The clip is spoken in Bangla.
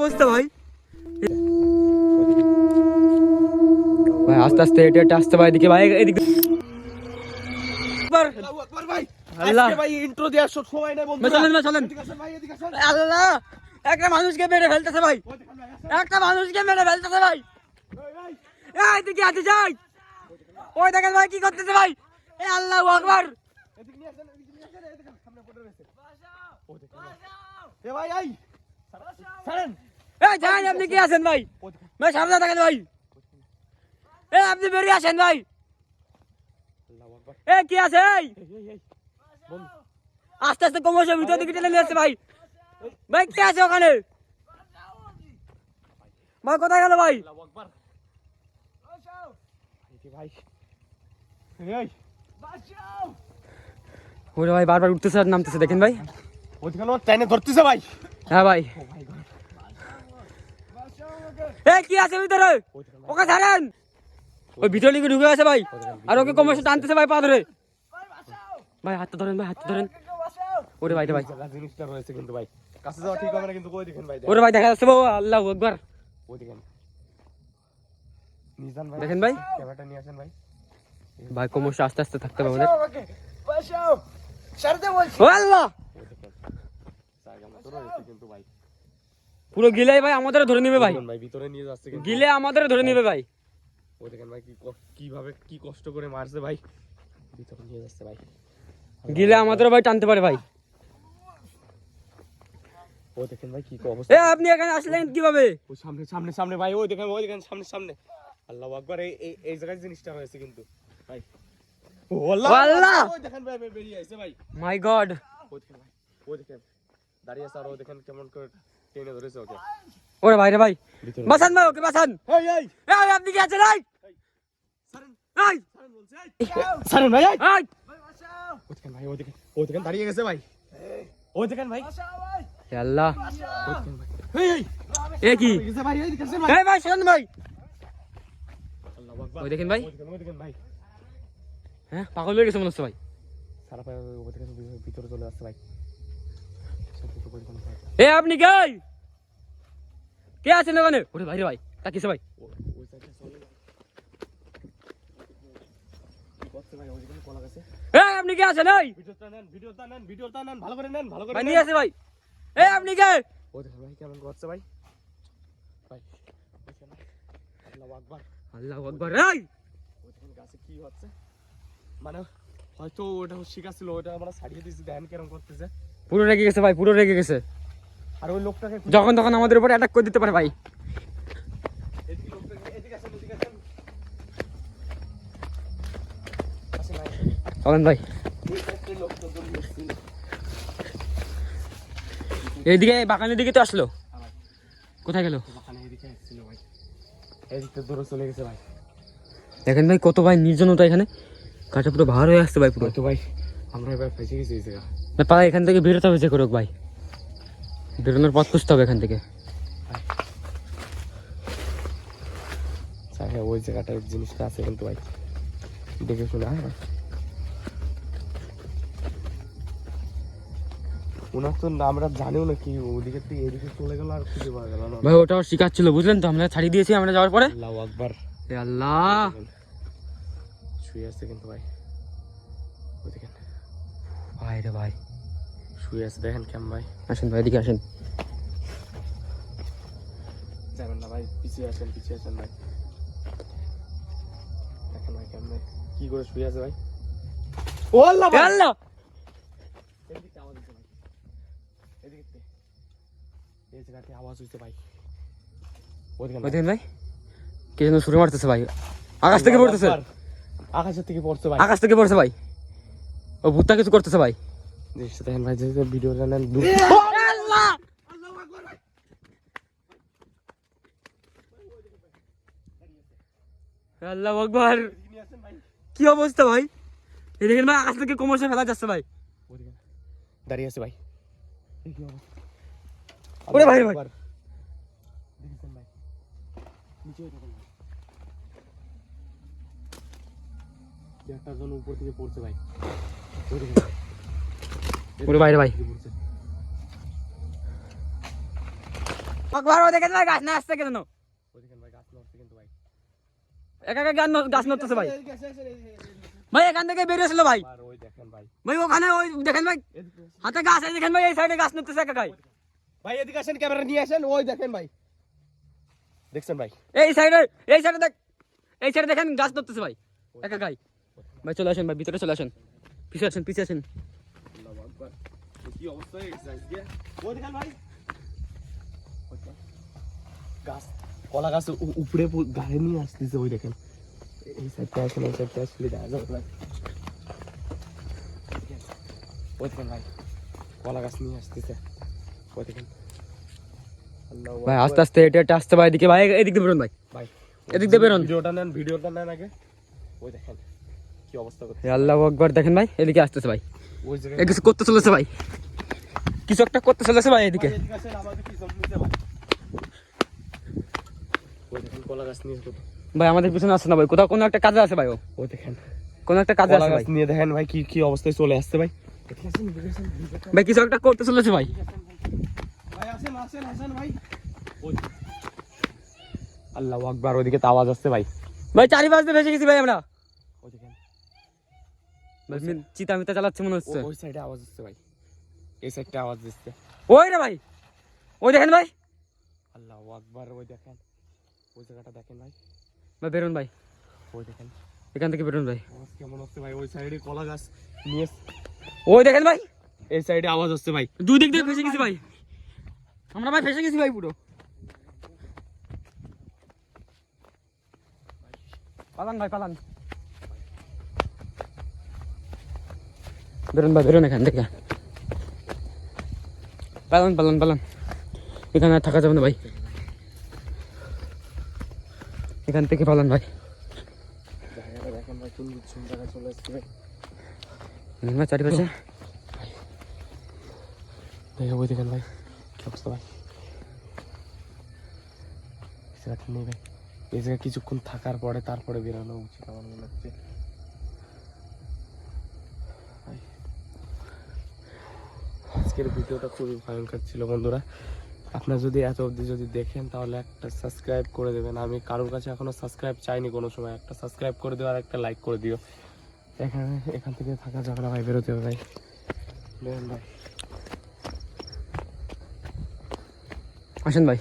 অবস্থা ভাই? ভাই আস্তে আস্তে হেঁটে হেঁটে আসতে ভাই, এদিকে ভাই, এদিকে আল্লাহ ভাই ইন্ট্রো দেওয়ার সময় নাই বন্ধু। চলেন চলেন। এদিকে আসেন ভাই, এদিকে আসেন। আল্লাহ একটা মানুষকে মেরে ফেলতেছে ভাই, একটা মানুষকে মেরে ফেলতেছে ভাই। এই দিকে আছে যাই, ওই দেখেন ভাই কি করতেছে ভাই। এ আল্লাহু আকবার। এদিকে নিয়ে আসেন, এদিকে নিয়ে আসেন, এদিকে সামনে পড়ে রয়েছে। এ ভাই আই ছাড়েন। এই যাই, আপনি কি আছেন ভাই? ভাই সামনে দেখেন ভাই, এ আপনি বেরিয়ে আসেন ভাই। এ কি আছে? এই আস্তে আস্তে ক্রমশ ভিতর দিকে টেনে নিয়ে আসছে ভাই। ভাই কি আছে ওখানে? ভাই কোথায় গেল ভাই? ওরে ভাই বারবার উঠতেছে আর নামতেছে, দেখেন ভাই। ওইখানে টাইনে ধরতেছে ভাই। হ্যাঁ ভাই। এ কি আছে ভিতরে? ওকে ছাড়েন। ওই ভিতরে লিখে ঢুকে গেছে ভাই, আর ওকে ক্রমশ টানতেছে ভাই পা ধরে। ভাই হাতটা ধরেন, ভাই হাতটা ধরেন। ওরে ভাই রে ভাই, জিনিসটা রয়েছে কিন্তু ভাই কাছে যাওয়া ঠিক হবে না কিন্তু। ওই দেখেন ভাই, ওরে ভাই দেখা যাচ্ছে বাবা। আল্লাহু আকবার। ওই দেখেন নিজান ভাই, দেখেন ভাই, ক্যামেরাটা নিয়ে আসেন ভাই। ভাই ক্রমশ আস্তে আস্তে থাকতে হবে আমাদের। বাঁচাও ছাড়তে বলছি। ও আল্লাহ, জায়গা মতো রয়েছে কিন্তু ভাই। পুরো গিলে ভাই আমাদের ধরে নেবে ভাই, ভাই ভিতরে নিয়ে যাচ্ছে কিন্তু। গিলে আমাদের ধরে নেবে ভাই। ওই দেখেন ভাই কিভাবে কি কষ্ট করে মারছে ভাই, ভিতরে নিয়ে যাচ্ছে ভাই। গিলে আমাদের ভাই টানতে পারে ভাই। ওই দেখেন ভাই কি অবস্থা। এ আপনি এখানে আসলেন কিভাবে? ওই সামনে সামনে সামনে ভাই, ওই দেখেন সামনে সামনে। আল্লাহু আকবার। এই জায়গায় জিনিসটা রয়েছে কিন্তু ভাই। ও আল্লাহ, আল্লাহ। ওই দেখেন ভাই বেরিয়ে আইছে ভাই। মাই গড। ওই দেখেন ভাই, ওই দেখেন দাঁড়িয়ে আছে, আর ওই দেখেন কেমন করে টেনে ধরেছে ওকে। ওরে ভাই রে ভাই, ভিতরে বাঁচান ভাই, ওকে বাঁচান। এই এই এই আপনি কি আছেন? এই ছাড়েন এই ছাড়েন বলছে। এই ছাড়েন ভাই। এই এই ওই দেখেন ভাই, ওই দেখেন দাঁড়িয়ে গেছে ভাই। ওই দেখেন ভাই, হে আল্লাহ। ওই দেখেন ভাই। এই এ কি? গেছে ভাই, এই দেখেন ভাই। এই ভাই শুনুন ভাই, আল্লাহু আকবার। ওই দেখেন ভাই। ওই দেখেন ভাই, হ্যাঁ পাগল হয়ে গেছে মনে হচ্ছে ভাই। সারা পায়ে ওই দেখেন ভিতরে চলে আসছে ভাই। এ আপনি কে? কে আছেন ওখানে? ওরে ভাই রে ভাই, তাকিয়েছে ভাই। ওই সাইডে চলে কি করছে ভাই? ওই দেখেন কলা গাছে। এ আপনি কে আছেন? এই ভিডিওটা নেন ভালো করে নেন, ভালো করে ভাই নেন। নিয়ে আসে ভাই। এ আপনি কে? ওই দেখেন ভাই কেমন করছে ভাই। ভাই দেখেন আল্লাহু আকবার। আল্লাহু আকবার। এই ওই দেখেন গাছে কি হচ্ছে, মানে হয়তো ওটা শিকার ছিল, ওটা আমরা ছাড়িয়ে দিয়েছি, দেখেন কেমন করতেছে। পুরো রেগে গেছে ভাই, পুরো রেগে গেছে। আর ওই লোকটাকে যখন তখন আমাদের উপর অ্যাটাক করে দিতে পারে ভাই। এদিকে লোকটাকে এদিকে আসেন, এদিকে আসেন। আসেন ভাই। চলেন ভাই, এই সাইডে লোকটা দৌড়ে এসেছিল। এইদিকে বাগানের দিকে তো আসলো। কোথায় গেল? ওখানে এদিকে আসছিল ভাই, এদিকে দৌড়ে চলে গেছে ভাই। দেখেন ভাই কত ভাই নির্জনতা এখানে, কাটা পুরো ভার হয়ে আসছে ভাই পুরো। তো ভাই আমরা এবার ফেসে গেছি এই জায়গা। না পালা, এখান থেকে বেরোতে হবে যে করুক ভাই, বেরোনোর পথ খুঁজতে হবে এখান থেকে। হ্যাঁ ওই জায়গাটার জিনিসটা আছে কিন্তু ভাই, দেখে শুনে। হ্যাঁ ওনার তো আমরা জানিও না কি ওদিকে থেকে এদিকে চলে গেল আর খুঁজে পাওয়া গেল না ভাই। ওটা ওর শিকার ছিল বুঝলেন তো, আমরা ছাড়িয়ে দিয়েছি আমরা যাওয়ার পরে। আল্লাহু আকবার। এ আল্লাহ, শুয়ে আছে কিন্তু ভাই, ওই দেখেন ভাই রে ভাই। শুয়ে আছে দেখেন কেমন ভাই। আসেন ভাই এদিকে আসেন। যাবেন না ভাই, পিছিয়ে আসেন ভাই। দেখেন ভাই কেমন কি করে শুয়ে আছে ভাই। ও আল্লাহ এ আল্লাহ, এদিকে আওয়াজ হচ্ছে ভাই, এদিকে এই জায়গাতে আওয়াজ হচ্ছে ভাই। ওই দেখেন ওই দেখেন ভাই কে যেন ছুরি মারতেছে ভাই, আকাশ থেকে পড়তেছে। আকাশের থেকে পড়ছে ভাই, আকাশ থেকে পড়ছে ভাই, ও ভূতটা কিছু করতেছে ভাই। জিনিসটা দেখেন ভাই, যে ভিডিওটা নেন। আল্লাহ, আল্লাহু আকবার। কি অবস্থা ভাই, এই দেখেন ভাই আকাশ থেকে ক্রমশ ফেলা যাচ্ছে ভাই। দাঁড়িয়ে আছে ভাই। ওরে ভাই ভাই, দেখেছেন ভাই নিচে দেখেন ভাই, একটা জন উপর থেকে পড়ছে ভাই। ওই দেখেন ভাই, ওরে ভাই রে ভাই। একবার ও দেখেন ভাই গাছ না আসছে কেন? ওই দেখেন ভাই গাছ নড়ছে কিন্তু ভাই। একা একা গাছ নড়তেছে ভাই। ভাই এখান থেকে বেরিয়েছিল ভাই। আর ওই দেখেন ভাই। ভাই ওখানে ওই দেখেন ভাই হাতে গাছ আছে দেখেন ভাই এই সাইডে গাছ নড়তেছে একা একাই। ভাই এদিকে আসেন ক্যামেরা নিয়ে আসেন ওই দেখেন ভাই। দেখছেন ভাই? এই সাইডে দেখ এই সাইডে দেখেন গাছ নড়তেছে ভাই একা একাই। ভাই চলে আসেন ভাই ভিতরে চলে আসেন। পিছে আসেন। আল্লাহু আকবার। কি অবস্থা হয়ে গেছে আজকে? ওই দেখেন ভাই। গাছ কলা গাছ উপরে গাড়ি নিয়ে আসতেছে ওই দেখেন। এই সাইডটা আসেন ওই সাইডটা আসলে দেখা যাবে ভাই। ওই দেখেন ভাই কলা গাছ নিয়ে আসতেছে ওই দেখেন। আল্লাহু ভাই আকবার। আস্তে আস্তে এটা আসতে ভাই এদিকে ভাই এদিক দিয়ে বেরোন ভাই। ভাই এদিক দিয়ে বেরোন। ভিডিওটা নেন আগে। ওই দেখেন কি অবস্থা করছে। আল্লাহু আকবার দেখেন ভাই এদিকে আসতেছে ভাই। ওই জায়গায় এ কিছু করতে চলেছে ভাই। কিছু একটা করতে চলেছে ভাই এদিকে। ভাই, এদিকে আসেন, আমাদের পিছন নিতে ভাই। ওই দেখেন কলা গাছ নিয়ে আসলো। ভাই আমাদের পিছনে আসছে না ভাই কোথাও কোনো একটা কাজে আছে ভাই ও। ওই দেখেন কোনো একটা কাজে কলা আছে গাছ ভাই। নিয়ে দেখেন ভাই কি অবস্থায় চলে আসছে ভাই। এদিকে আসেন, এদিকে আসেন, এদিকে আসেন। ভাই কিছু একটা করতে চলেছে ভাই। ভাই আসেন ভাই। ওই আল্লাহু আকবার ওইদিকে তো আওয়াজ আসছে ভাই। ভাই চারিপাশে ভেসে গেছি ভাই আমরা। ওই দেখেন ভাই চিতা মিতা চালাচ্ছে মনে হচ্ছে। ওই সাইডে আওয়াজ আসছে ভাই। এই সাইডটা আওয়াজ দিচ্ছে। ওই রে ভাই ওই দেখেন ভাই। আল্লাহু আকবার ওই দেখেন ওই জায়গাটা দেখেন ভাই। ভাই বেরোন ভাই ওই দেখেন এখান থেকে বেরোন ভাই। আওয়াজ কেমন হচ্ছে ভাই। ওই সাইডে কলা গাছ নিয়ে ওই দেখেন ভাই এই সাইডে আওয়াজ হচ্ছে ভাই। দুই দিক দিয়ে ফেসে গেছি ভাই। আমরা ভাই ফেসে গেছি ভাই পুরো। পালান ভাই পালান। বেরোন ভাই বেরোন এখান থেকে। পালান এখানে আর থাকা যাবে না ভাই। এখান থেকে পালান ভাই। জায়গাটা দেখেন ভাই কোন জায়গায় চলে আসছে ভাই। চারিপাশে ভাই ওই দেখেন ভাই কি অবস্থা ভাই। এই জায়গাটা নেই ভাই। এই জায়গায় কিছুক্ষণ থাকার পরে তারপরে বেরোনো উচিত আমার মনে হচ্ছে ভাই। আজকের ভিডিওটা খুবই ভয়ঙ্কর ছিল বন্ধুরা। আপনারা যদি এত অবধি যদি দেখেন তাহলে একটা সাবস্ক্রাইব করে দেবেন। আমি কারোর কাছে এখনো সাবস্ক্রাইব চাইনি কোনো সময়। একটা সাবস্ক্রাইব করে দিও আর একটা লাইক করে দিও। এখান থেকে থাকা যাবে না ভাই, বেরোতে হবে ভাই। বেরোন ভাই। আসেন ভাই।